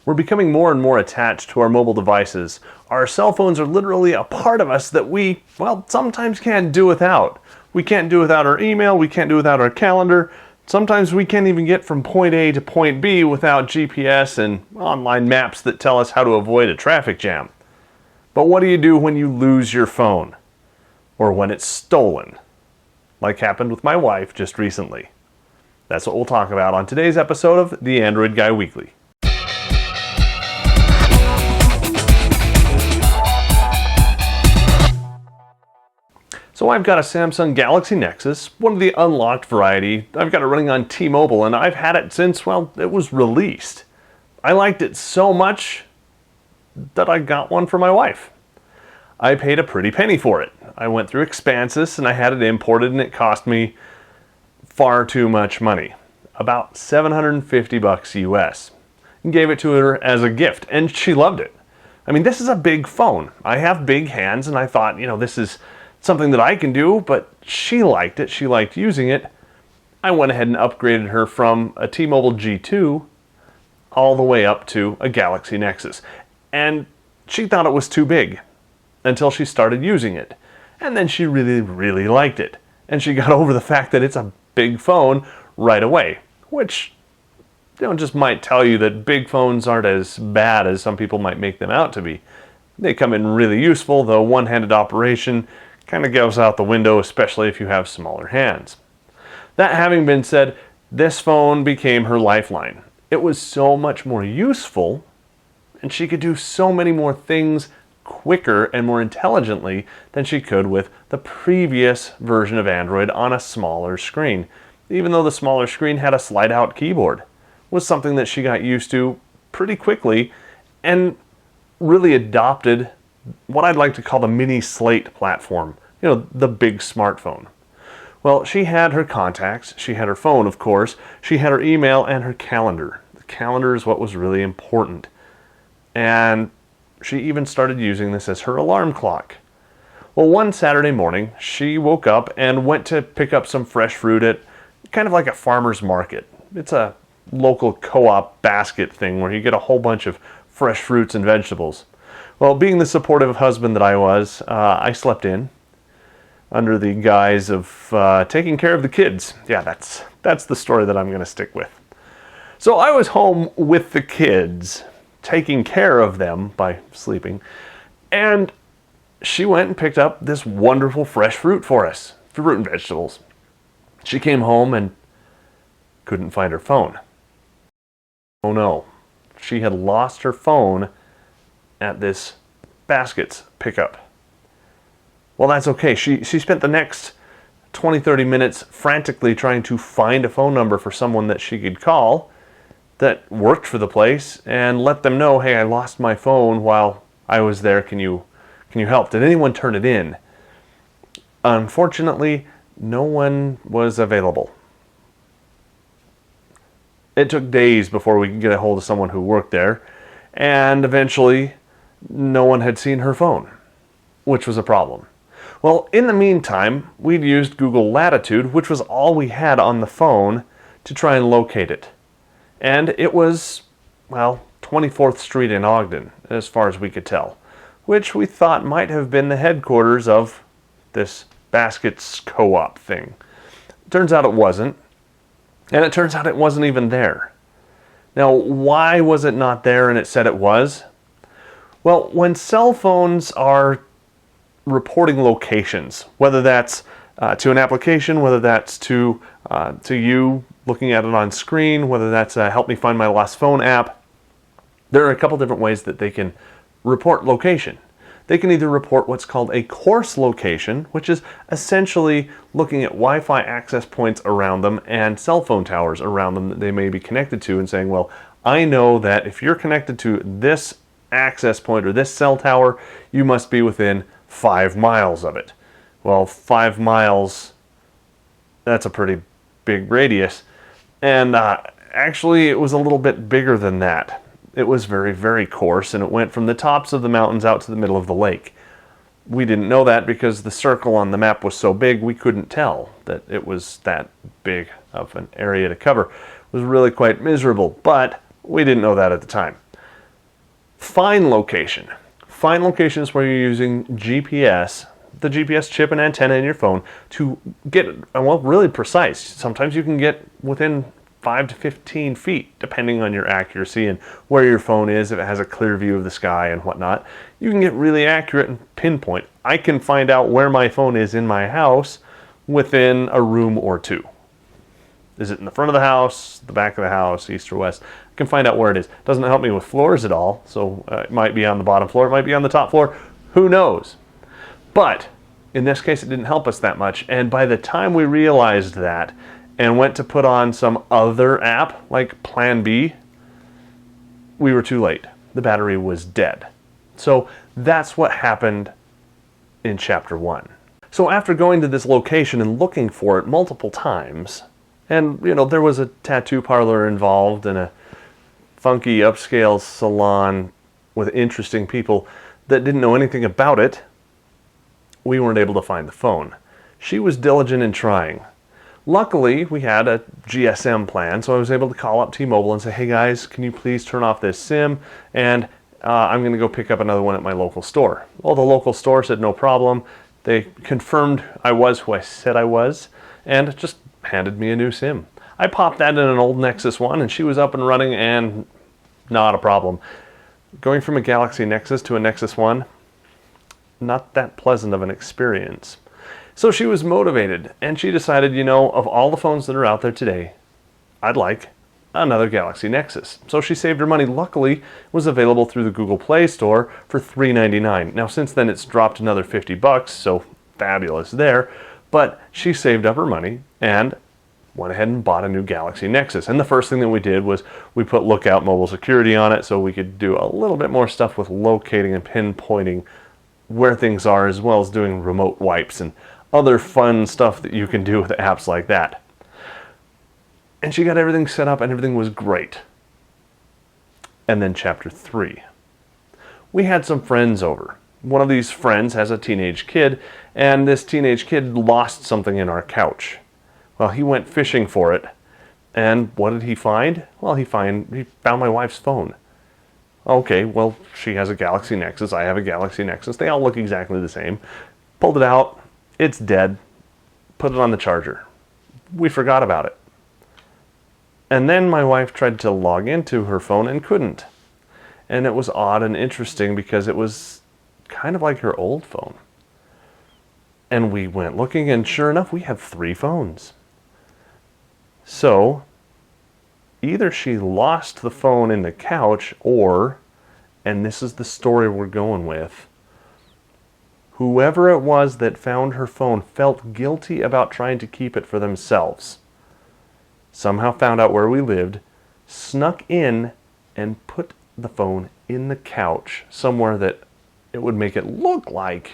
We're becoming more and more attached to our mobile devices. Our cell phones are literally a part of us that we, well, sometimes can't do without. We can't do without our email, we can't do without our calendar. Sometimes we can't even get from point A to point B without GPS and online maps that tell us how to avoid a traffic jam. But what do you do when you lose your phone? Or when it's stolen? Like happened with my wife just recently. That's what we'll talk about on today's episode of The Android Guy Weekly. So I've got a Samsung Galaxy Nexus, one of the unlocked variety. I've got it running on T-Mobile, and I've had it since, well, it was released. I liked it so much that I got one for my wife. I paid a pretty penny for it. I went through Expansis and I had it imported, and it cost me far too much money. About $750 US. And gave it to her as a gift, and she loved it. I mean, this is a big phone. I have big hands, and I thought, this is something that I can do, but she liked it. She liked using it. I went ahead and upgraded her from a T-Mobile G2 all the way up to a Galaxy Nexus. And she thought it was too big until she started using it. And then she really, really liked it. And she got over the fact that it's a big phone right away, which just might tell you that big phones aren't as bad as some people might make them out to be. They come in really useful, though one-handed operation kind of goes out the window, especially if you have smaller hands. That having been said, this phone became her lifeline. It was so much more useful, and she could do so many more things quicker and more intelligently than she could with the previous version of Android on a smaller screen. Even though the smaller screen had a slide-out keyboard, it was something that she got used to pretty quickly and really adopted what I'd like to call the mini slate platform, the big smartphone. Well, she had her contacts, she had her phone, of course, she had her email and her calendar. The calendar is what was really important. And she even started using this as her alarm clock. Well, one Saturday morning, she woke up and went to pick up some fresh fruit at kind of like a farmer's market. It's a local co-op basket thing where you get a whole bunch of fresh fruits and vegetables. Well, being the supportive husband that I was, I slept in under the guise of taking care of the kids. Yeah, that's the story that I'm going to stick with. So I was home with the kids, taking care of them by sleeping, and she went and picked up this wonderful fresh fruit for us, fruit and vegetables. She came home and couldn't find her phone. Oh no, she had lost her phone at this baskets pickup. Well, that's okay. She spent the next 20-30 minutes frantically trying to find a phone number for someone that she could call that worked for the place and let them know, hey, I lost my phone while I was there. Can you help? Did anyone turn it in? Unfortunately, no one was available. It took days before we could get a hold of someone who worked there, and eventually no one had seen her phone, which was a problem. Well, in the meantime, we'd used Google Latitude, which was all we had on the phone, to try and locate it. And it was, 24th Street in Ogden, as far as we could tell, which we thought might have been the headquarters of this baskets co-op thing. Turns out it wasn't, and it turns out it wasn't even there. Now, why was it not there and it said it was? Well, when cell phones are reporting locations, whether that's to an application, whether that's to you looking at it on screen, whether that's help me find my lost phone app, there are a couple different ways that they can report location. They can either report what's called a coarse location, which is essentially looking at Wi-Fi access points around them and cell phone towers around them that they may be connected to, and saying, well, I know that if you're connected to this access point or this cell tower, you must be within 5 miles of it. Well, 5 miles, that's a pretty big radius. And actually, it was a little bit bigger than that. It was very, very coarse, and it went from the tops of the mountains out to the middle of the lake. We didn't know that because the circle on the map was so big, we couldn't tell that it was that big of an area to cover. It was really quite miserable, but we didn't know that at the time. Find location. Find location is where you're using GPS, the GPS chip and antenna in your phone, to get, well, really precise. Sometimes you can get within 5 to 15 feet, depending on your accuracy and where your phone is, if it has a clear view of the sky and whatnot. You can get really accurate and pinpoint. I can find out where my phone is in my house within a room or two. Is it in the front of the house, the back of the house, east or west? I can find out where it is. Doesn't help me with floors at all, so it might be on the bottom floor, it might be on the top floor, who knows? But in this case, it didn't help us that much, and by the time we realized that and went to put on some other app, like Plan B, we were too late. The battery was dead. So that's what happened in Chapter 1. So after going to this location and looking for it multiple times, and there was a tattoo parlor involved and a funky upscale salon with interesting people that didn't know anything about it, we weren't able to find the phone. She was diligent in trying. Luckily, we had a GSM plan, so I was able to call up T-Mobile and say, hey guys, can you please turn off this SIM, and I'm going to go pick up another one at my local store. Well, the local store said no problem. They confirmed I was who I said I was, and just handed me a new SIM. I popped that in an old Nexus 1, and she was up and running, and not a problem. Going from a Galaxy Nexus to a Nexus 1, not that pleasant of an experience. So she was motivated, and she decided, of all the phones that are out there today, I'd like another Galaxy Nexus. So she saved her money. Luckily, it was available through the Google Play Store for $3.99. Now, since then, it's dropped another $50, so fabulous there. But she saved up her money and went ahead and bought a new Galaxy Nexus. And the first thing that we did was we put Lookout Mobile Security on it so we could do a little bit more stuff with locating and pinpointing where things are, as well as doing remote wipes and other fun stuff that you can do with apps like that. And she got everything set up and everything was great. And then Chapter 3. We had some friends over. One of these friends has a teenage kid, and this teenage kid lost something in our couch. Well, he went fishing for it, and what did he find? Well, he found my wife's phone. Okay, well, she has a Galaxy Nexus, I have a Galaxy Nexus, they all look exactly the same. Pulled it out, it's dead, put it on the charger. We forgot about it. And then my wife tried to log into her phone and couldn't. And it was odd and interesting because it was kind of like her old phone. And we went looking, and sure enough, we have 3 phones. So either she lost the phone in the couch, or, and this is the story we're going with, whoever it was that found her phone felt guilty about trying to keep it for themselves. Somehow found out where we lived, snuck in, and put the phone in the couch somewhere that it would make it look like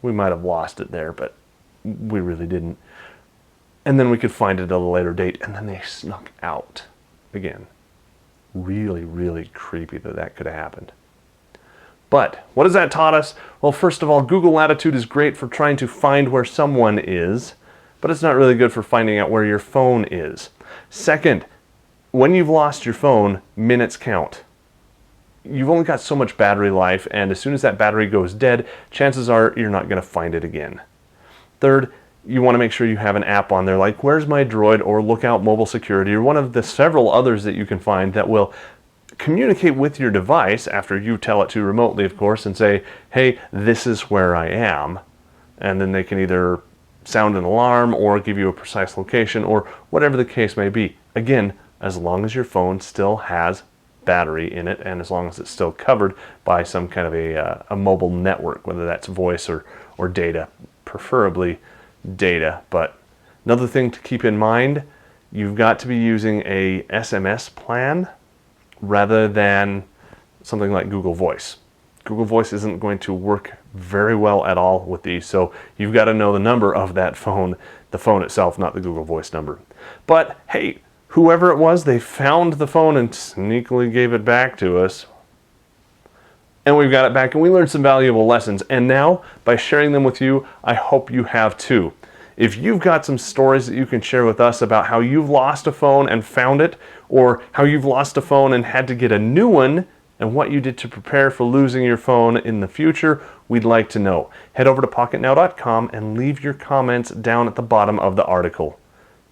we might have lost it there, but we really didn't. And then we could find it at a later date, and then they snuck out again. Really, really creepy that could have happened. But what has that taught us? Well, first of all, Google Latitude is great for trying to find where someone is, but it's not really good for finding out where your phone is. Second, when you've lost your phone, minutes count. You've only got so much battery life, and as soon as that battery goes dead, chances are you're not going to find it again. Third, you want to make sure you have an app on there like Where's My Droid or Lookout Mobile Security, or one of the several others that you can find that will communicate with your device after you tell it to remotely, of course, and say, hey, this is where I am. And then they can either sound an alarm or give you a precise location or whatever the case may be. Again, as long as your phone still has battery in it, and as long as it's still covered by some kind of a mobile network, whether that's voice or data, preferably data. But another thing to keep in mind, you've got to be using a SMS plan rather than something like Google Voice. Google Voice isn't going to work very well at all with these, so you've got to know the number of that phone, the phone itself, not the Google Voice number. But hey, whoever it was, they found the phone and sneakily gave it back to us. And we've got it back, and we learned some valuable lessons. And now, by sharing them with you, I hope you have too. If you've got some stories that you can share with us about how you've lost a phone and found it, or how you've lost a phone and had to get a new one and what you did to prepare for losing your phone in the future. We'd like to know. Head over to Pocketnow.com and leave your comments down at the bottom of the article.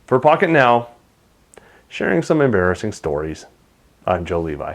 For Pocketnow, sharing some embarrassing stories, I'm Joe Levi.